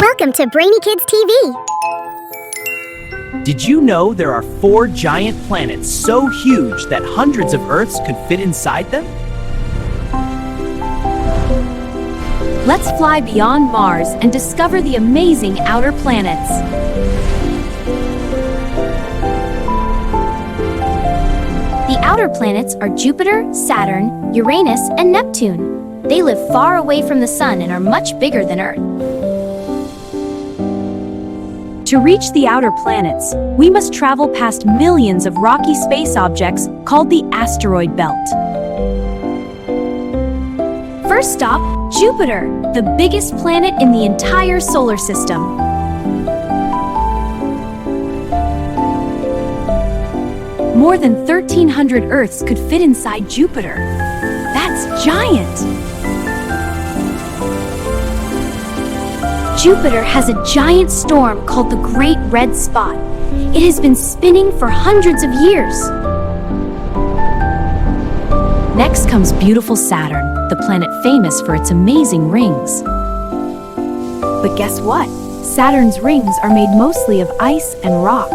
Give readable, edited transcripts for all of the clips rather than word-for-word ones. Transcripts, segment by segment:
Welcome to Brainykidz TV. Did you know there are 4 giant planets so huge that hundreds of Earths could fit inside them? Let's fly beyond Mars and discover the amazing outer planets. The outer planets are Jupiter, Saturn, Uranus, and Neptune. They live far away from the Sun and are much bigger than Earth. To reach the outer planets, we must travel past millions of rocky space objects called the asteroid belt. First stop, Jupiter, the biggest planet in the entire solar system. More than 1,300 Earths could fit inside Jupiter. That's giant! Jupiter has a giant storm called the Great Red Spot. It has been spinning for hundreds of years. Next comes beautiful Saturn, the planet famous for its amazing rings. But guess what? Saturn's rings are made mostly of ice and rock.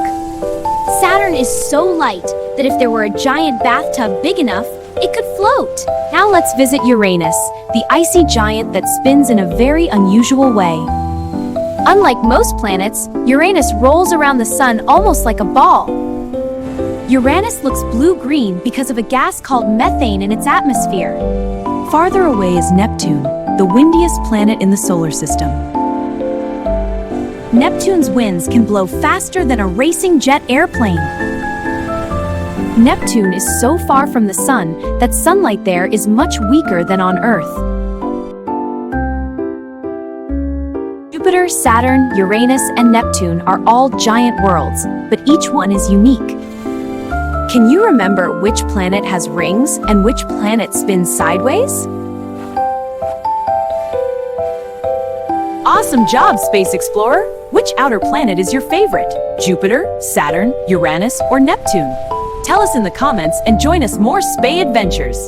Saturn is so light that if there were a giant bathtub big enough, it could float. Now let's visit Uranus, the icy giant that spins in a very unusual way. Unlike most planets, Uranus rolls around the Sun almost like a ball. Uranus looks blue-green because of a gas called methane in its atmosphere. Farther away is Neptune, the windiest planet in the solar system. Neptune's winds can blow faster than a racing jet airplane. Neptune is so far from the Sun that sunlight there is much weaker than on Earth. Jupiter, Saturn, Uranus, and Neptune are all giant worlds, but each one is unique. Can you remember which planet has rings and which planet spins sideways? Awesome job, Space Explorer! Which outer planet is your favorite? Jupiter, Saturn, Uranus, or Neptune? Tell us in the comments and join us more Spay Adventures!